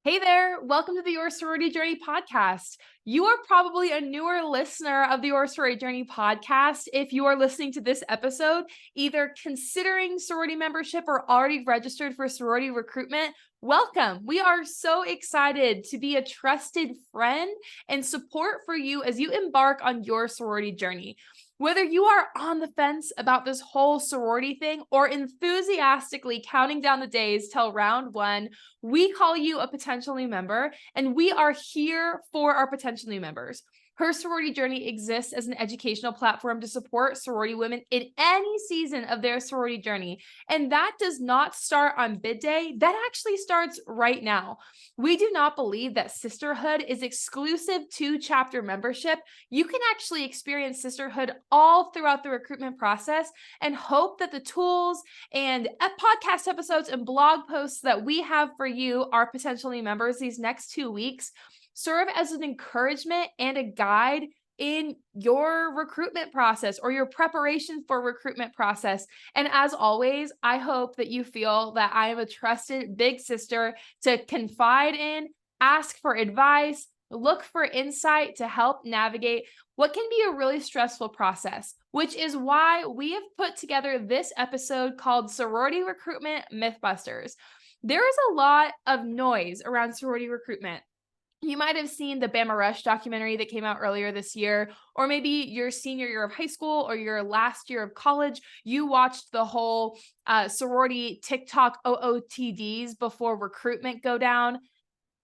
Hey there, welcome to the Your Sorority Journey podcast. You are probably a newer listener of the Your Sorority Journey podcast if you are listening to this episode, either considering sorority membership or already registered for sorority recruitment. Welcome. We are so excited to be a trusted friend and support for you as you embark on your sorority journey. Whether you are on the fence about this whole sorority thing or enthusiastically counting down the days till round one, we call you a potential new member, and we are here for our potential new members. Her Sorority Journey exists as an educational platform to support sorority women in any season of their sorority journey. And that does not start on bid day. That actually starts right now. We do not believe that sisterhood is exclusive to chapter membership. You can actually experience sisterhood all throughout the recruitment process and hope that the tools and podcast episodes and blog posts that we have for you, our potential new members, these next 2 weeks, serve as an encouragement and a guide in your recruitment process or your preparation for recruitment process. And as always, I hope that you feel that I am a trusted big sister to confide in, ask for advice, look for insight to help navigate what can be a really stressful process, which is why we have put together this episode called Sorority Recruitment Mythbusters. There is a lot of noise around sorority recruitment. You might have seen the Bama Rush documentary that came out earlier this year, or maybe your senior year of high school or your last year of college, you watched the whole sorority TikTok OOTDs before recruitment go down.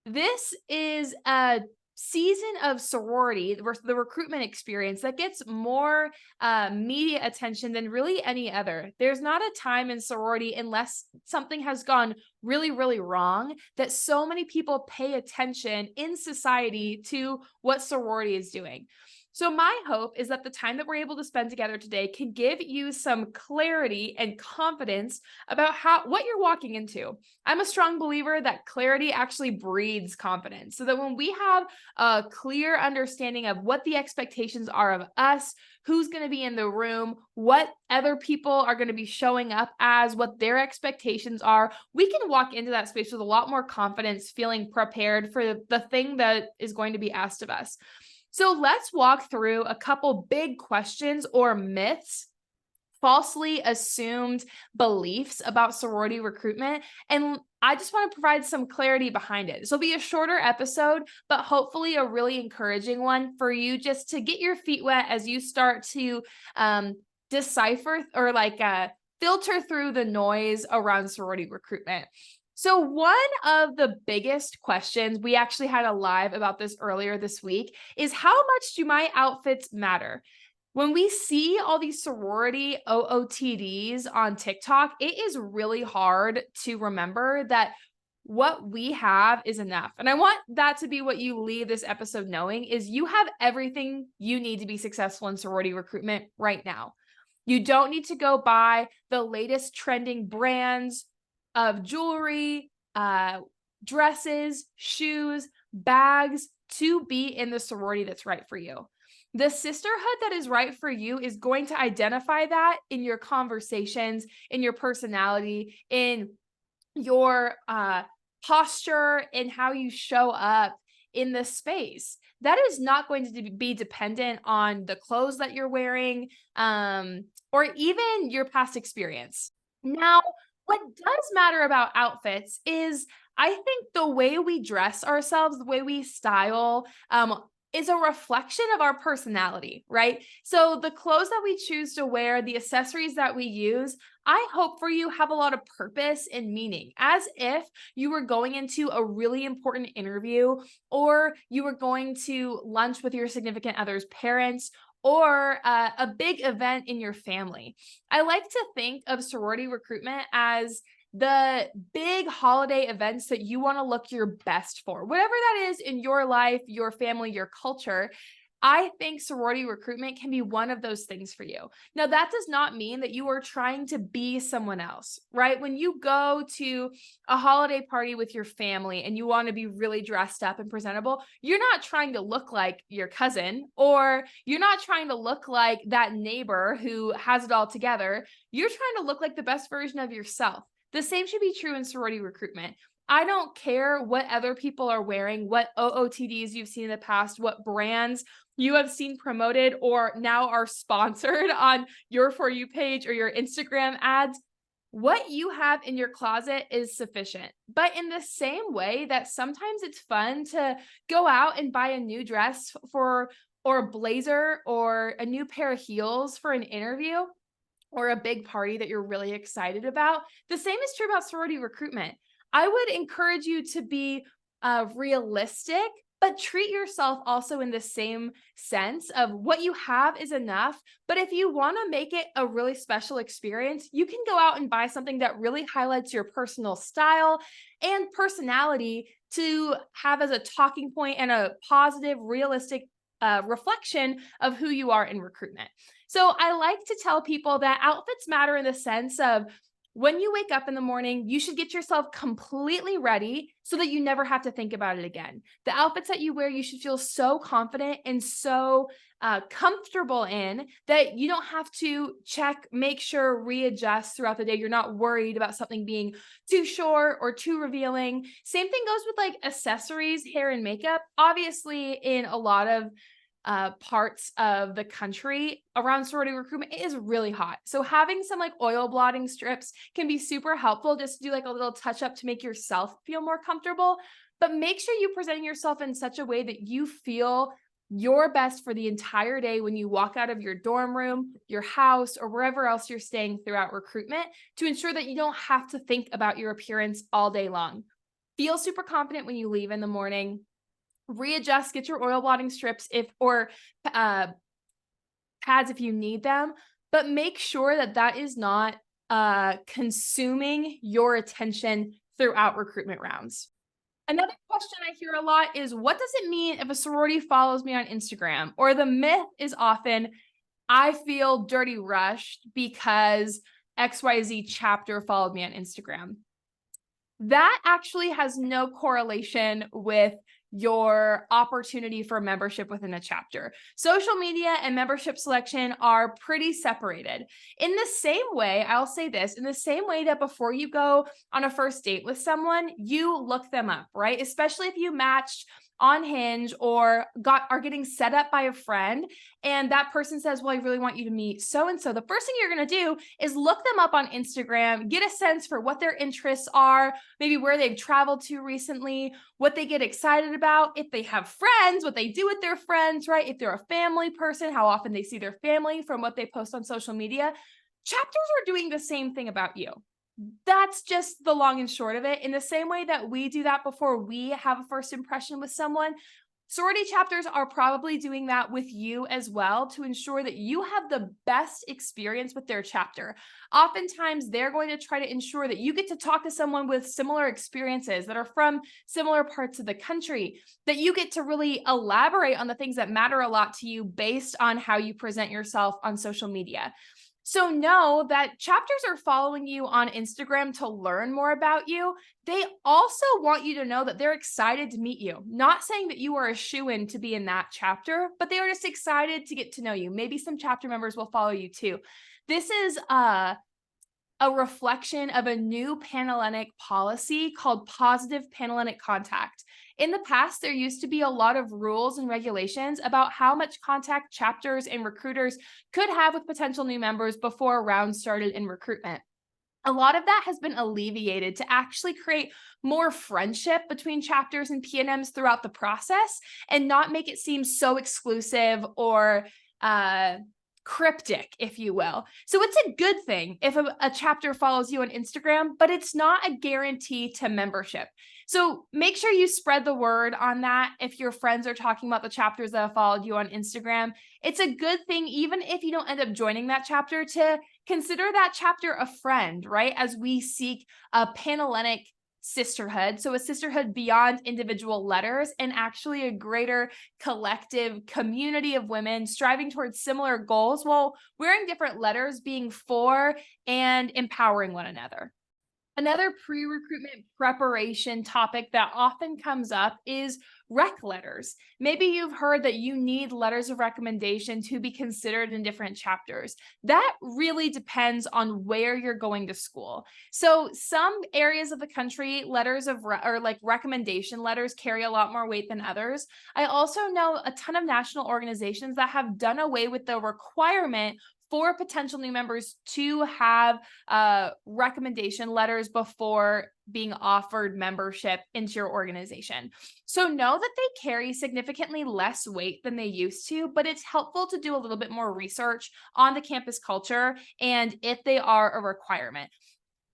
This is a season of sorority, the recruitment experience that gets more media attention than really any other. There's not a time in sorority, unless something has gone really, really wrong, that so many people pay attention in society to what sorority is doing. So my hope is that the time that we're able to spend together today can give you some clarity and confidence about what you're walking into. I'm a strong believer that clarity actually breeds confidence, so that when we have a clear understanding of what the expectations are of us, who's going to be in the room, what other people are going to be showing up as, what their expectations are, we can walk into that space with a lot more confidence, feeling prepared for the thing that is going to be asked of us. So let's walk through a couple big questions or myths, falsely assumed beliefs about sorority recruitment. And I just want to provide some clarity behind it. This will be a shorter episode, but hopefully a really encouraging one for you just to get your feet wet as you start to decipher or filter through the noise around sorority recruitment. So one of the biggest questions, we actually had a live about this earlier this week, is how much do my outfits matter? When we see all these sorority OOTDs on TikTok, it is really hard to remember that what we have is enough. And I want that to be what you leave this episode knowing, is you have everything you need to be successful in sorority recruitment right now. You don't need to go buy the latest trending brands of jewelry, dresses, shoes, bags to be in the sorority that's right for you. The sisterhood that is right for you is going to identify that in your conversations, in your personality, in your posture, in how you show up in the space. That is not going to be dependent on the clothes that you're wearing, or even your past experience. Now, what does matter about outfits is, I think, the way we dress ourselves, the way we style, is a reflection of our personality, right? So the clothes that we choose to wear, the accessories that we use, I hope for you have a lot of purpose and meaning, as if you were going into a really important interview, or you were going to lunch with your significant other's parents, or a big event in your family. I like to think of sorority recruitment as the big holiday events that you want to look your best for, whatever that is in your life, your family, your culture. I think sorority recruitment can be one of those things for you. Now, that does not mean that you are trying to be someone else, right? When you go to a holiday party with your family and you want to be really dressed up and presentable, you're not trying to look like your cousin, or you're not trying to look like that neighbor who has it all together. You're trying to look like the best version of yourself. The same should be true in sorority recruitment. I don't care what other people are wearing, what OOTDs you've seen in the past, what brands you have seen promoted or now are sponsored on your For You page or your Instagram ads. What you have in your closet is sufficient. But in the same way that sometimes it's fun to go out and buy a new dress for or a blazer or a new pair of heels for an interview or a big party that you're really excited about. The same is true about sorority recruitment. I would encourage you to be realistic, but treat yourself also in the same sense of what you have is enough. But if you want to make it a really special experience, you can go out and buy something that really highlights your personal style and personality to have as a talking point and a positive, realistic reflection of who you are in recruitment. So I like to tell people that outfits matter in the sense of when you wake up in the morning, you should get yourself completely ready so that you never have to think about it again. The outfits that you wear, you should feel so confident and so comfortable in that you don't have to check, make sure, readjust throughout the day. You're not worried about something being too short or too revealing. Same thing goes with like accessories, hair, and makeup. Obviously, in a lot of parts of the country around sorority recruitment, it is really hot. So having some like oil blotting strips can be super helpful just to do like a little touch up to make yourself feel more comfortable. But make sure you present yourself in such a way that you feel your best for the entire day when you walk out of your dorm room, your house, or wherever else you're staying throughout recruitment to ensure that you don't have to think about your appearance all day long. Feel super confident when you leave in the morning. Readjust, get your oil blotting strips or pads if you need them, but make sure that that is not consuming your attention throughout recruitment rounds. Another question I hear a lot is, what does it mean if a sorority follows me on Instagram? Or the myth is often, I feel dirty rushed because XYZ chapter followed me on Instagram. That actually has no correlation with your opportunity for membership within a chapter. Social media and membership selection are pretty separated. In the same way, I'll say this, in the same way that before you go on a first date with someone, you look them up, right? Especially if you matched on Hinge or are getting set up by a friend and that person says, well, I really want you to meet so and so. The first thing you're going to do is look them up on Instagram, get a sense for what their interests are, maybe where they've traveled to recently, what they get excited about, if they have friends, what they do with their friends, right? If they're a family person, how often they see their family from what they post on social media. Chapters are doing the same thing about you. That's just the long and short of it. In the same way that we do that before we have a first impression with someone, sorority chapters are probably doing that with you as well to ensure that you have the best experience with their chapter. Oftentimes, they're going to try to ensure that you get to talk to someone with similar experiences that are from similar parts of the country, that you get to really elaborate on the things that matter a lot to you based on how you present yourself on social media. So know that chapters are following you on Instagram to learn more about you. They also want you to know that they're excited to meet you. Not saying that you are a shoo-in to be in that chapter, but they are just excited to get to know you. Maybe some chapter members will follow you too. This is a reflection of a new Panhellenic policy called positive Panhellenic contact. In the past, there used to be a lot of rules and regulations about how much contact chapters and recruiters could have with potential new members before a round started in recruitment. A lot of that has been alleviated to actually create more friendship between chapters and PNMs throughout the process and not make it seem so exclusive or cryptic, if you will. So it's a good thing if a chapter follows you on Instagram, but it's not a guarantee to membership. So make sure you spread the word on that. If your friends are talking about the chapters that have followed you on Instagram, it's a good thing, even if you don't end up joining that chapter, to consider that chapter a friend, right? As we seek a Panhellenic sisterhood. So a sisterhood beyond individual letters and actually a greater collective community of women striving towards similar goals while wearing different letters, being for and empowering one another. Another pre-recruitment preparation topic that often comes up is rec letters. Maybe you've heard that you need letters of recommendation to be considered in different chapters. That really depends on where you're going to school. So some areas of the country, letters of or like recommendation letters carry a lot more weight than others. I also know a ton of national organizations that have done away with the requirement for potential new members to have recommendation letters before being offered membership into your organization. So know that they carry significantly less weight than they used to, but it's helpful to do a little bit more research on the campus culture and if they are a requirement.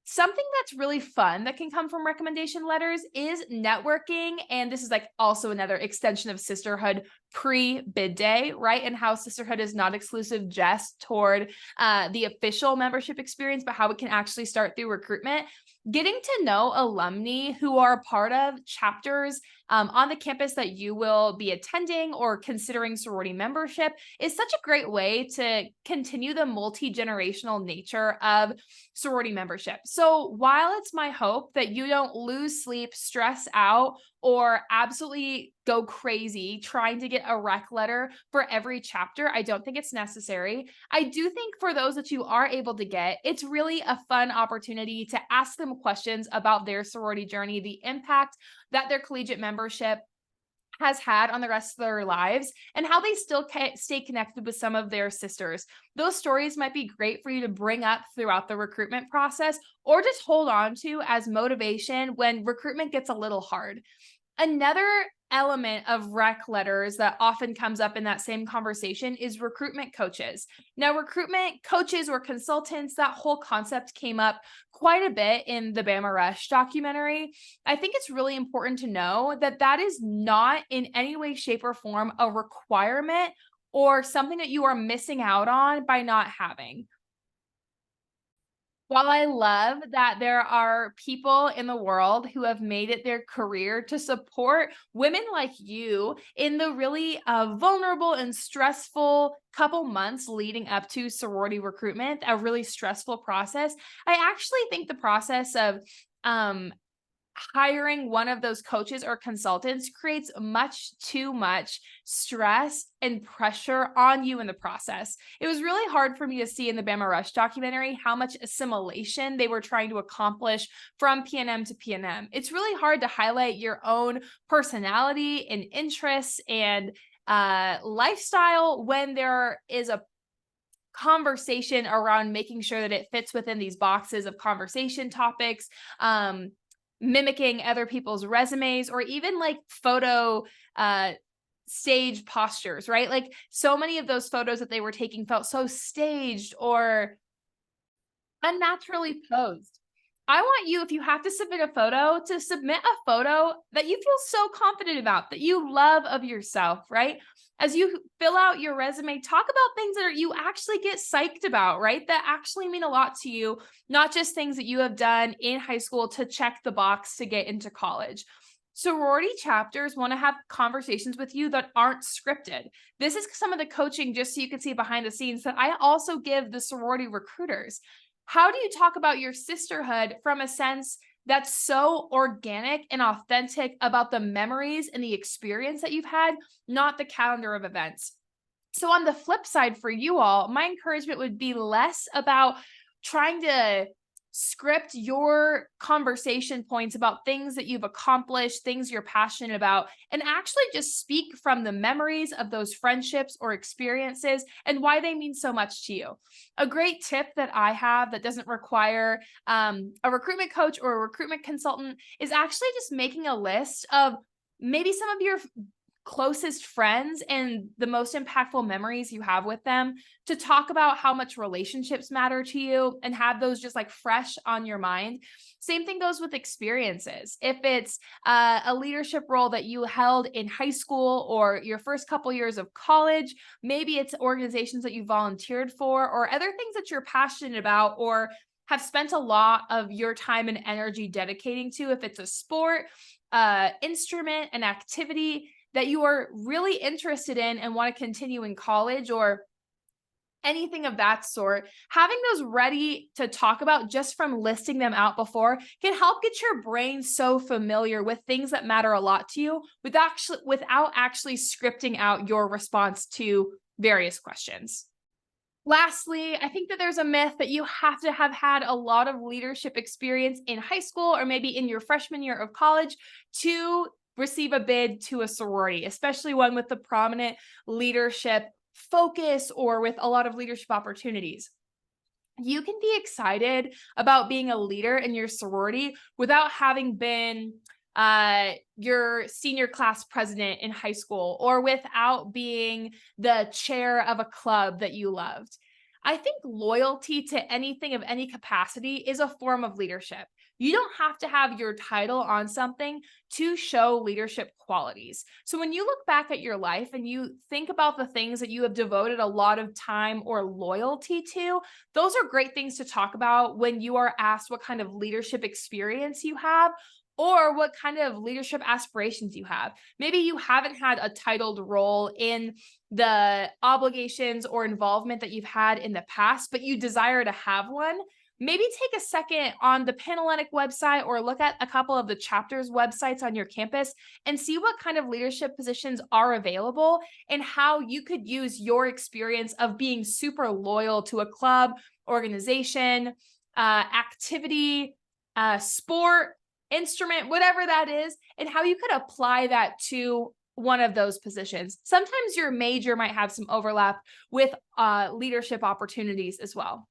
Something that's really fun that can come from recommendation letters is networking. And this is like also another extension of sisterhood pre-bid day, right? And how sisterhood is not exclusive just toward the official membership experience, but how it can actually start through recruitment. Getting to know alumni who are part of chapters on the campus that you will be attending or considering sorority membership is such a great way to continue the multi-generational nature of sorority membership. So while it's my hope that you don't lose sleep, stress out, or absolutely go crazy trying to get a rec letter for every chapter, I don't think it's necessary. I do think for those that you are able to get, it's really a fun opportunity to ask them questions about their sorority journey, the impact that their collegiate membership has had on the rest of their lives, and how they still stay connected with some of their sisters. Those stories might be great for you to bring up throughout the recruitment process or just hold on to as motivation when recruitment gets a little hard. Another element of rec letters that often comes up in that same conversation is recruitment coaches. Now, recruitment coaches or consultants, that whole concept came up quite a bit in the Bama Rush documentary. I think it's really important to know that that is not in any way, shape, or form a requirement or something that you are missing out on by not having. While I love that there are people in the world who have made it their career to support women like you in the really vulnerable and stressful couple months leading up to sorority recruitment, a really stressful process, I actually think the process of um, hiring one of those coaches or consultants creates much too much stress and pressure on you in the process. It was really hard for me to see in the Bama Rush documentary how much assimilation they were trying to accomplish from PNM to PNM. It's really hard to highlight your own personality and interests and lifestyle when there is a conversation around making sure that it fits within these boxes of conversation topics, mimicking other people's resumes, or even like photo stage postures, right? Like so many of those photos that they were taking felt so staged or unnaturally posed. I want you, if you have to submit a photo, to submit a photo that you feel so confident about, that you love of yourself, right? As you fill out your resume, talk about things that you actually get psyched about, right? That actually mean a lot to you, not just things that you have done in high school to check the box to get into college. Sorority chapters want to have conversations with you that aren't scripted. This is some of the coaching, just so you can see behind the scenes, that I also give the sorority recruiters. How do you talk about your sisterhood from a sense that's so organic and authentic about the memories and the experience that you've had, not the calendar of events? So on the flip side for you all, my encouragement would be less about trying to script your conversation points about things that you've accomplished, things you're passionate about, and actually just speak from the memories of those friendships or experiences and why they mean so much to you. A great tip that I have that doesn't require a recruitment coach or a recruitment consultant is actually just making a list of maybe some of your closest friends and the most impactful memories you have with them, to talk about how much relationships matter to you and have those just like fresh on your mind. Same thing goes with experiences. If it's a leadership role that you held in high school or your first couple years of college, maybe it's organizations that you volunteered for or other things that you're passionate about or have spent a lot of your time and energy dedicating to. If it's a sport, instrument, an activity that you are really interested in and want to continue in college, or anything of that sort, having those ready to talk about just from listing them out before can help get your brain so familiar with things that matter a lot to you without actually scripting out your response to various questions. Lastly, I think that there's a myth that you have to have had a lot of leadership experience in high school or maybe in your freshman year of college to receive a bid to a sorority, especially one with the prominent leadership focus or with a lot of leadership opportunities. You can be excited about being a leader in your sorority without having been your senior class president in high school or without being the chair of a club that you loved. I think loyalty to anything of any capacity is a form of leadership. You don't have to have your title on something to show leadership qualities. So when you look back at your life and you think about the things that you have devoted a lot of time or loyalty to, those are great things to talk about when you are asked what kind of leadership experience you have or what kind of leadership aspirations you have. Maybe you haven't had a titled role in the obligations or involvement that you've had in the past, but you desire to have one. Maybe take a second on the Panhellenic website or look at a couple of the chapters websites on your campus and see what kind of leadership positions are available and how you could use your experience of being super loyal to a club, organization, activity, sport, instrument, whatever that is, and how you could apply that to one of those positions. Sometimes your major might have some overlap with leadership opportunities as well.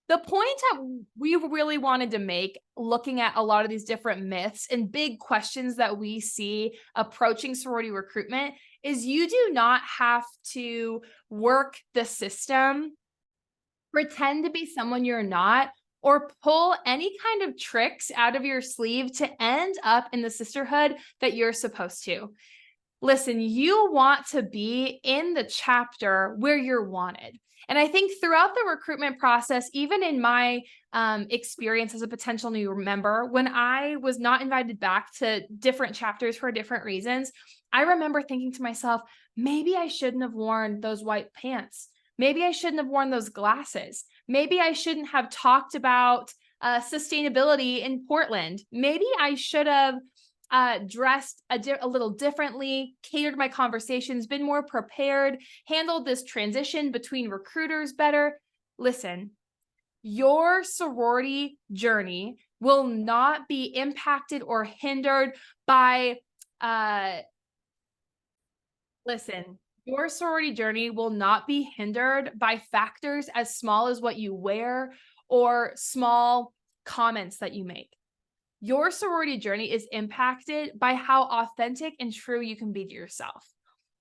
The point that we really wanted to make, looking at a lot of these different myths and big questions that we see approaching sorority recruitment, is you do not have to work the system, pretend to be someone you're not, or pull any kind of tricks out of your sleeve to end up in the sisterhood that you're supposed to. Listen, you want to be in the chapter where you're wanted. And I think throughout the recruitment process, even in my experience as a potential new member, when I was not invited back to different chapters for different reasons, I remember thinking to myself, maybe I shouldn't have worn those white pants. Maybe I shouldn't have worn those glasses. Maybe I shouldn't have talked about sustainability in Portland. Maybe I should have dressed a little differently, catered my conversations, been more prepared, handled this transition between recruiters better. Listen, your sorority journey will not be impacted or hindered by, your sorority journey will not be hindered by factors as small as what you wear or small comments that you make. Your sorority journey is impacted by how authentic and true you can be to yourself.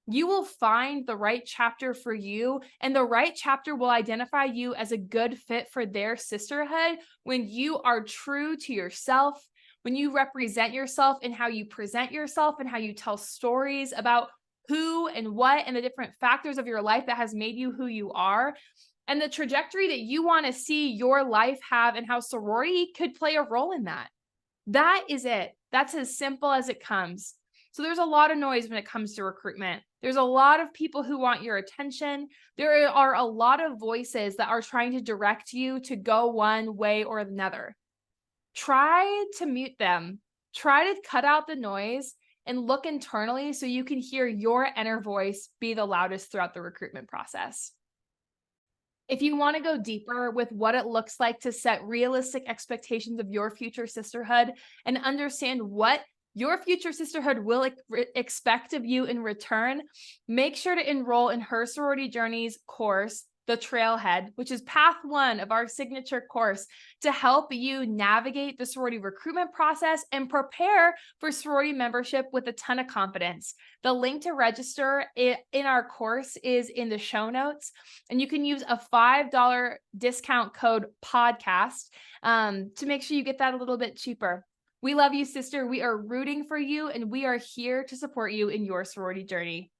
You will find the right chapter for you, and the right chapter will identify you as a good fit for their sisterhood when you are true to yourself, when you represent yourself in how you present yourself and how you tell stories about who and what and the different factors of your life that has made you who you are, and the trajectory that you want to see your life have and how sorority could play a role in that. That is it. That's as simple as it comes. So there's a lot of noise when it comes to recruitment. There's a lot of people who want your attention. There are a lot of voices that are trying to direct you to go one way or another. Try to mute them. Try to cut out the noise and look internally so you can hear your inner voice be the loudest throughout the recruitment process. If you want to go deeper with what it looks like to set realistic expectations of your future sisterhood and understand what your future sisterhood will expect of you in return, make sure to enroll in Her Sorority Journey's course, The Trailhead, which is path 1 of our signature course to help you navigate the sorority recruitment process and prepare for sorority membership with a ton of confidence. The link to register in our course is in the show notes, and you can use a $5 discount code podcast to make sure you get that a little bit cheaper. We love you, sister. We are rooting for you, and we are here to support you in your sorority journey.